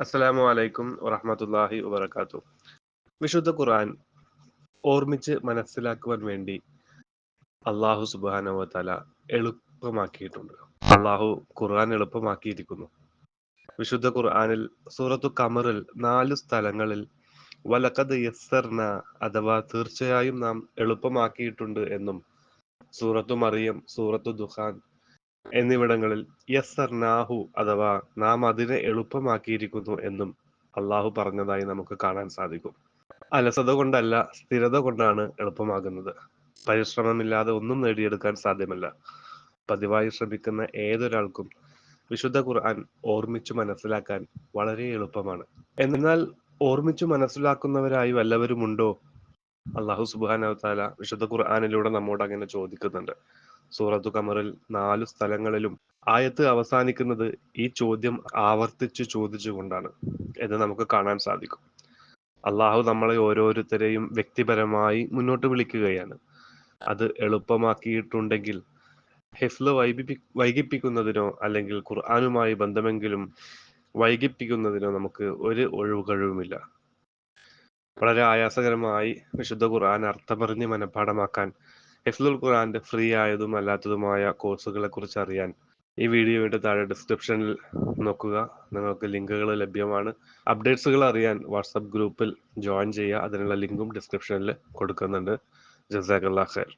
അസ്സലാമു അലൈക്കും വറഹ്മത്തുള്ളാഹി വബറകാതുഹു. വിശുദ്ധ ഖുർആൻ ഓർമ്മിച്ച് മനസ്സിലാക്കുവാൻ വേണ്ടി അല്ലാഹു സുബ്ഹാനഹു വ തആല എളുപ്പമാക്കിയിട്ടുണ്ട്. അല്ലാഹു ഖുർആൻ എളുപ്പമാക്കിയിരിക്കുന്നു. വിശുദ്ധ ഖുർആനിൽ സൂറത്തു ഖമറിൽ 4 സ്ഥലങ്ങളിൽ വലഖദ് യസ്സർന അഥവാ തീർച്ചയായും നാം എളുപ്പമാക്കിയിട്ടുണ്ട് എന്നും സൂറത്തു മറിയം, സൂറത്തു ദുഖാൻ എന്നിവിടങ്ങളിൽ യസ്സർനാഹു അഥവാ നാം അതിനെ എളുപ്പമാക്കിയിരിക്കുന്നു എന്നും അള്ളാഹു പറഞ്ഞതായി നമുക്ക് കാണാൻ സാധിക്കും. അലസത കൊണ്ടല്ല, സ്ഥിരത കൊണ്ടാണ് എളുപ്പമാകുന്നത്. പരിശ്രമമില്ലാതെ ഒന്നും നേടിയെടുക്കാൻ സാധ്യമല്ല. പതിവായി ശ്രമിക്കുന്ന ഏതൊരാൾക്കും വിശുദ്ധ ഖുർആൻ ഓർമ്മിച്ചു മനസ്സിലാക്കാൻ വളരെ എളുപ്പമാണ്. എന്നാൽ ഓർമ്മിച്ചു മനസ്സിലാക്കുന്നവരായി വല്ലവരുമുണ്ടോ? അള്ളാഹു സുബ്ഹാനഹു വ തആല വിശുദ്ധ ഖുർആനിലൂടെ നമ്മോട് അങ്ങനെ ചോദിക്കുന്നുണ്ട്. സൂറത്തു ഖമറിൽ 4 സ്ഥലങ്ങളിലും ആയത്ത് അവസാനിക്കുന്നത് ഈ ചോദ്യം ആവർത്തിച്ച് ചോദിച്ചുകൊണ്ടാണ് എന്ന് നമുക്ക് കാണാൻ സാധിക്കും. അള്ളാഹു നമ്മളെ ഓരോരുത്തരെയും വ്യക്തിപരമായി മുന്നോട്ട് വിളിക്കുകയാണ്. അത് എളുപ്പമാക്കിയിട്ടുണ്ടെങ്കിൽ ഹിഫ്ള് വൈകിപ്പിക്കുന്നതിനോ അല്ലെങ്കിൽ ഖുർആനുമായി ബന്ധമെങ്കിലും വൈകിപ്പിക്കുന്നതിനോ നമുക്ക് ഒരു ഒഴിവുകഴിവുമില്ല. വളരെ ആയാസകരമായി വിശുദ്ധ ഖുർആൻ അർത്ഥമറിഞ്ഞ് മനഃപ്പാഠമാക്കാൻ ഹിഫ്ളുൽ ഖുർആന്റെ ഫ്രീ ആയതും അല്ലാത്തതുമായ കോഴ്സുകളെ കുറിച്ച് അറിയാൻ ഈ വീഡിയോയുടെ താഴെ ഡിസ്ക്രിപ്ഷനിൽ നോക്കുക. നിങ്ങൾക്ക് ലിങ്കുകൾ ലഭ്യമാണ്. അപ്ഡേറ്റ്സുകൾ അറിയാൻ വാട്സപ്പ് ഗ്രൂപ്പിൽ ജോയിൻ ചെയ്യുക. അതിനുള്ള ലിങ്കും ഡിസ്ക്രിപ്ഷനിൽ കൊടുക്കുന്നുണ്ട്. ജസാക്കല്ലാഹ് ഖൈർ.